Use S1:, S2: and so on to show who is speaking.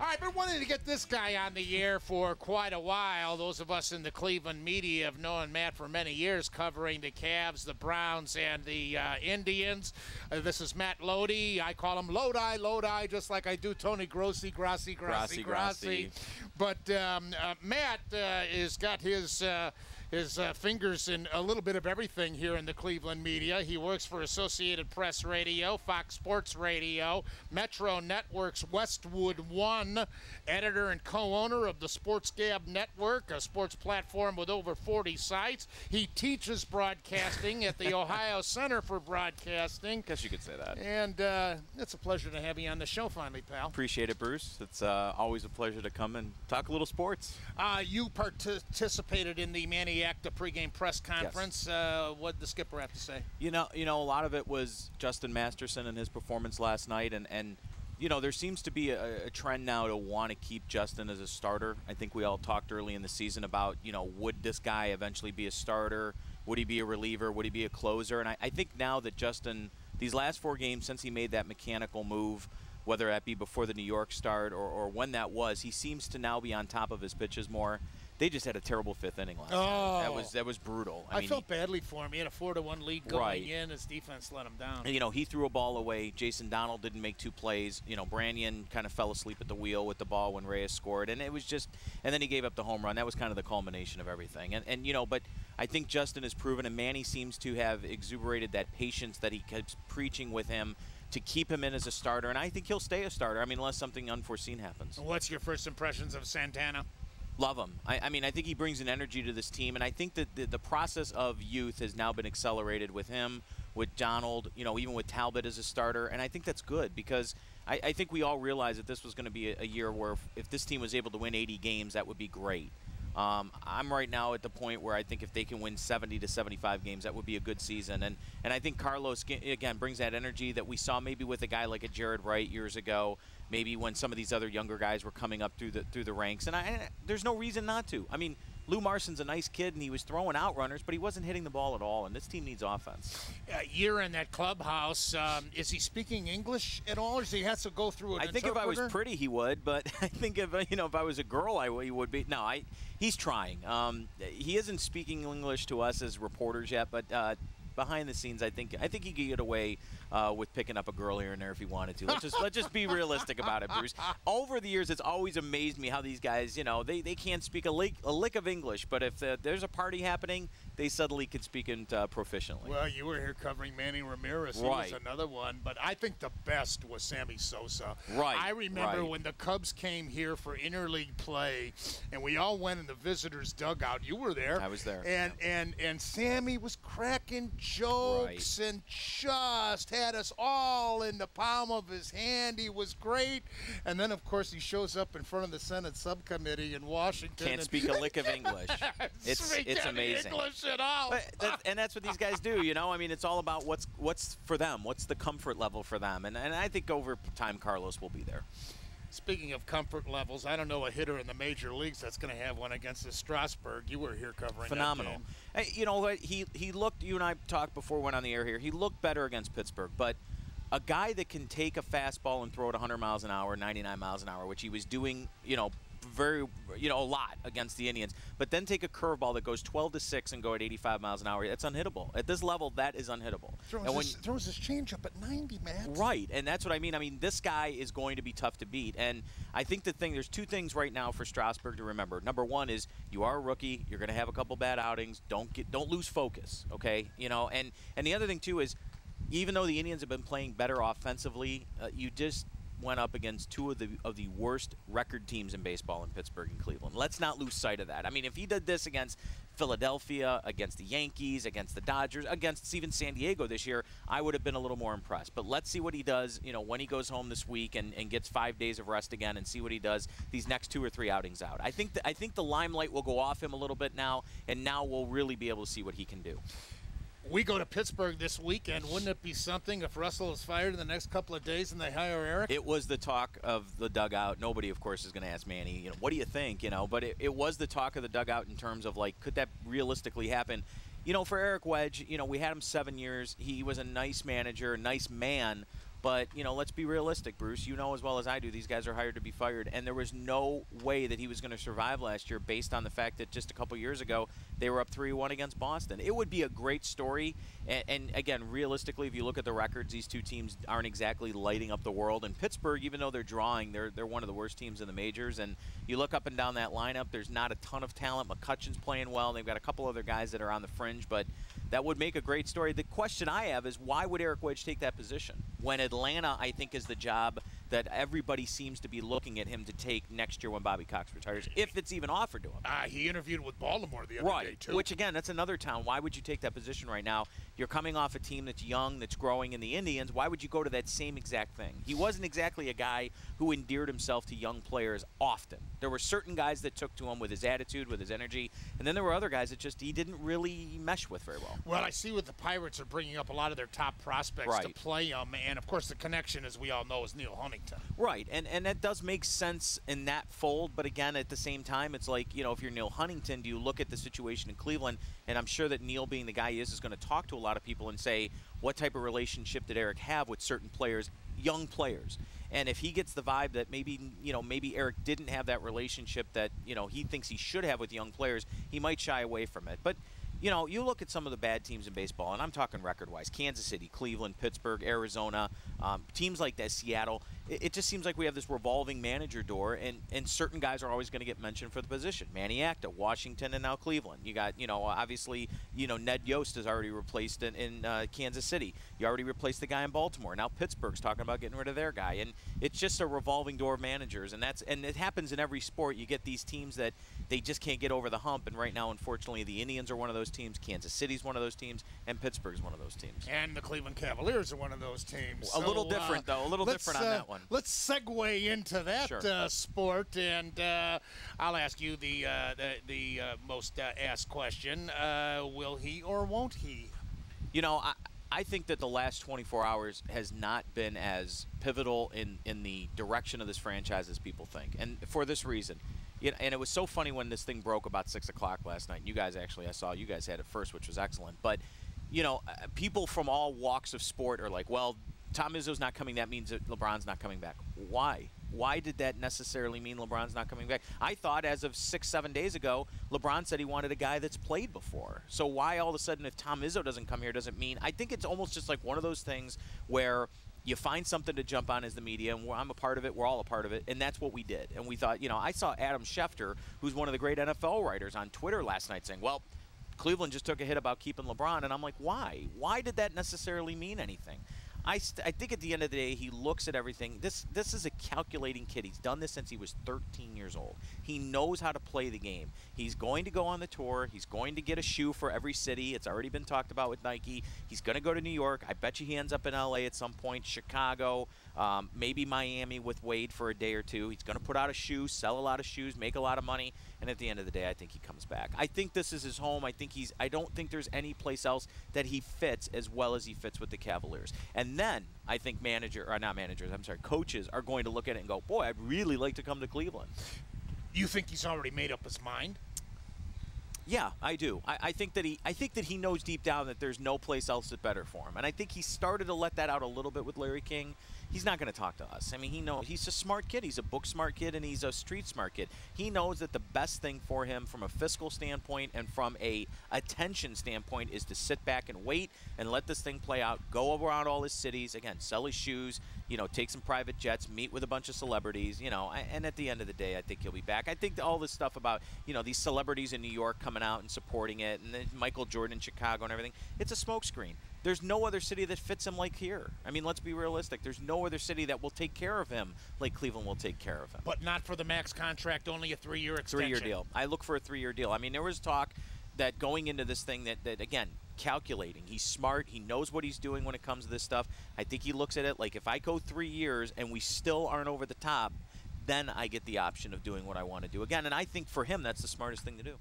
S1: All right, been wanting to get this guy on the air for quite a while. Those of us in the Cleveland media have known Matt for many years, covering the Cavs, the Browns, and the Indians. This is Matt Loede. I call him Lodi, just like I do Tony Grossi. But Matt has got his fingers in a little bit of everything here in the Cleveland media. He works for Associated Press Radio, Fox Sports Radio, Metro Network's Westwood One, editor and co-owner of the Sports Gab Network, a sports platform with over 40 sites. He teaches broadcasting at the Ohio Center for Broadcasting.
S2: Guess you could say that.
S1: And it's a pleasure to have you on the show finally, pal.
S2: Appreciate it, Bruce. It's always a pleasure to come and talk a little sports.
S1: You participated in the Manny the pregame press conference.
S2: Yes.
S1: What did the skipper have to say?
S2: You know, a lot of it was Justin Masterson and his performance last night, and you know, there seems to be a trend now to want to keep Justin as a starter. I think we all talked early in the season about, you know, would this guy eventually be a starter? Would he be a reliever? Would he be a closer? And I think now that Justin, these last 4 games since he made that mechanical move, whether that be before the New York start or when that was, he seems to now be on top of his pitches more. They just had a terrible 5th inning last night. That was brutal.
S1: I mean, felt badly for him. He had a 4-1 lead going in. His defense let him down.
S2: You know, he threw a ball away. Jason Donald didn't make 2 plays. You know, Branyan kind of fell asleep at the wheel with the ball when Reyes scored, and it was just. And then he gave up the home run. That was kind of the culmination of everything. And you know, but I think Justin has proven, and Manny seems to have exuberated that patience that he keeps preaching with him to keep him in as a starter, and I think he'll stay a starter. I mean, unless something unforeseen happens.
S1: What's your first impressions of Santana?
S2: Love him. I mean, I think he brings an energy to this team, and I think that the process of youth has now been accelerated with him, with Donald, you know, even with Talbot as a starter, and I think that's good because I think we all realized that this was going to be a year where if this team was able to win 80 games, that would be great. I'm right now at the point where I think if they can win 70 to 75 games, that would be a good season. And I think Carlos, again, brings that energy that we saw maybe with a guy like a Jared Wright years ago, maybe when some of these other younger guys were coming up through the ranks. And there's no reason not to. I mean, Lou Marson's a nice kid, and he was throwing out runners, but he wasn't hitting the ball at all, and this team needs offense.
S1: You're in that clubhouse. Is he speaking English at all, or does he have to go through an
S2: interpreter? I think if I was pretty, he would, but I think if I was a girl, he would be. No, he's trying. He isn't speaking English to us as reporters yet, but behind the scenes, I think he could get away with picking up a girl here and there if he wanted to. Let's just be realistic about it, Bruce. Over the years, it's always amazed me how these guys, you know, they can't speak a lick of English, but if there's a party happening, they suddenly could speak it proficiently.
S1: Well, you were here covering Manny Ramirez. He was another one, but I think the best was Sammy Sosa.
S2: Right.
S1: I remember when the Cubs came here for interleague play, and we all went in the visitors' dugout. You were there.
S2: I was there.
S1: And Sammy was cracking jokes and just had us all in the palm of his hand. He was great. And then, of course, he shows up in front of the Senate subcommittee in Washington.
S2: Can't speak a lick of English. It's amazing.
S1: English at all.
S2: And that's what these guys do, you know. I mean, it's all about what's for them, what's the comfort level for them. And I think over time, Carlos will be there.
S1: Speaking of comfort levels, I don't know a hitter in the major leagues that's going to have one against the Strasburg. You were here covering
S2: phenomenal.
S1: That game.
S2: Hey, you know what? He looked. You and I talked before we went on the air here. He looked better against Pittsburgh, but a guy that can take a fastball and throw it 100 miles an hour, 99 miles an hour, which he was doing, you know, a lot against the Indians, but then take a curveball that goes 12-6 and go at 85 miles an hour. That's unhittable. At this level, that is unhittable.
S1: Throws his changeup at 90, man.
S2: Right, and that's what I mean. I mean, this guy is going to be tough to beat, and I think there's 2 things right now for Strasburg to remember. Number 1 is you are a rookie. You're going to have a couple bad outings. Don't lose focus, okay? You know, and the other thing too is even though the Indians have been playing better offensively, you just went up against 2 of the worst record teams in baseball in Pittsburgh and Cleveland. Let's not lose sight of that. I mean, if he did this against Philadelphia, against the Yankees, against the Dodgers, against even San Diego this year, I would have been a little more impressed. But let's see what he does, you know, when he goes home this week and gets 5 days of rest again, and see what he does these next 2 or 3 outings out. I think the limelight will go off him a little bit now, and now we'll really be able to see what he can do.
S1: We go to Pittsburgh this weekend. Wouldn't it be something if Russell is fired in the next couple of days and they hire Eric?
S2: It was the talk of the dugout. Nobody, of course, is going to ask Manny, you know, what do you think? You know, but it was the talk of the dugout in terms of, like, could that realistically happen? You know, for Eric Wedge, you know, we had him 7 years. He was a nice manager, a nice man. But, you know, let's be realistic, Bruce. You know as well as I do, these guys are hired to be fired. And there was no way that he was going to survive last year based on the fact that just a couple years ago they were up 3-1 against Boston. It would be a great story. And again, realistically, if you look at the records, these two teams aren't exactly lighting up the world. And Pittsburgh, even though they're drawing, they're one of the worst teams in the majors. And you look up and down that lineup, there's not a ton of talent. McCutcheon's playing well. They've got a couple other guys that are on the fringe, but that would make a great story. The question I have is, why would Eric Wedge take that position when Atlanta, I think, is the job that everybody seems to be looking at him to take next year when Bobby Cox retires, if it's even offered to him?
S1: He interviewed with Baltimore the other day, too.
S2: Which, again, that's another town. Why would you take that position right now? You're coming off a team that's young, that's growing in the Indians. Why would you go to that same exact thing? He wasn't exactly a guy who endeared himself to young players often. There were certain guys that took to him with his attitude, with his energy, and then there were other guys that just he didn't really mesh with very well.
S1: Well, I see with the Pirates are bringing up a lot of their top prospects to play them, and of course the connection, as we all know, is Neil Huntington.
S2: Right, and that does make sense in that fold, but again, at the same time, it's like, you know, if you're Neil Huntington, do you look at the situation in Cleveland, and I'm sure that Neil, being the guy he is going to talk to a lot of people and say, what type of relationship did Eric have with certain players, young players? And if he gets the vibe that maybe, you know, maybe Eric didn't have that relationship that, you know, he thinks he should have with young players, he might shy away from it. But, you know, you look at some of the bad teams in baseball, and I'm talking record-wise, Kansas City, Cleveland, Pittsburgh, Arizona, teams like that, Seattle. It just seems like we have this revolving manager door, and certain guys are always going to get mentioned for the position. Manny Acta, Washington, and now Cleveland. You got, you know, obviously, you know, Ned Yost is already replaced in Kansas City. You already replaced the guy in Baltimore. Now Pittsburgh's talking about getting rid of their guy, and it's just a revolving door of managers, and it happens in every sport. You get these teams that they just can't get over the hump, and right now, unfortunately, the Indians are one of those teams, Kansas City's one of those teams, and Pittsburgh's one of those teams.
S1: And the Cleveland Cavaliers are one of those teams.
S2: A little different, though. A little different on that one.
S1: Let's segue into that sport, and I'll ask you the most asked question. Will he or won't he?
S2: You know, I think that the last 24 hours has not been as pivotal in the direction of this franchise as people think, and for this reason. And it was so funny when this thing broke about 6 o'clock last night. You guys actually, I saw you guys had it first, which was excellent. But, you know, people from all walks of sport are like, well, Tom Izzo's not coming. That means that LeBron's not coming back. Why? Why did that necessarily mean LeBron's not coming back? I thought as of 6-7 days ago, LeBron said he wanted a guy that's played before. So why all of a sudden if Tom Izzo doesn't come here doesn't mean – I think it's almost just like one of those things where – you find something to jump on as the media, and I'm a part of it. We're all a part of it, and that's what we did. And we thought, you know, I saw Adam Schefter, who's one of the great NFL writers, on Twitter last night saying, well, Cleveland just took a hit about keeping LeBron. And I'm like, why? Why did that necessarily mean anything? I think at the end of the day, he looks at everything. This is a calculating kid. He's done this since he was 13 years old. He knows how to play the game. He's going to go on the tour. He's going to get a shoe for every city. It's already been talked about with Nike. He's going to go to New York. I bet you he ends up in L.A. at some point, Chicago, maybe Miami with Wade for a day or two. He's going to put out a shoe, sell a lot of shoes, make a lot of money, and at the end of the day, I think he comes back. I think this is his home. I don't think there's any place else that he fits as well as he fits with the Cavaliers. And then I think coaches are going to look at it and go, boy, I'd really like to come to Cleveland.
S1: You think he's already made up his mind?
S2: Yeah, I do. I think that he knows deep down that there's no place else that's better for him. And I think he started to let that out a little bit with Larry King. He's not going to talk to us. I mean, he knows he's a smart kid. He's a book smart kid, and he's a street smart kid. He knows that the best thing for him from a fiscal standpoint and from a attention standpoint is to sit back and wait and let this thing play out, go around all his cities, again, sell his shoes, you know, take some private jets, meet with a bunch of celebrities, you know, and at the end of the day, I think he'll be back. I think all this stuff about, you know, these celebrities in New York coming out and supporting it, and then Michael Jordan in Chicago and everything, it's a smokescreen. There's no other city that fits him like here. I mean, let's be realistic. There's no other city that will take care of him like Cleveland will take care of him.
S1: But not for the max contract, only a 3-year extension.
S2: 3-year deal. I look for a 3-year deal. I mean, there was talk that going into this thing that again, calculating. He's smart. He knows what he's doing when it comes to this stuff. I think he looks at it like, if I go 3 years and we still aren't over the top, then I get the option of doing what I want to do again. And I think for him, that's the smartest thing to do.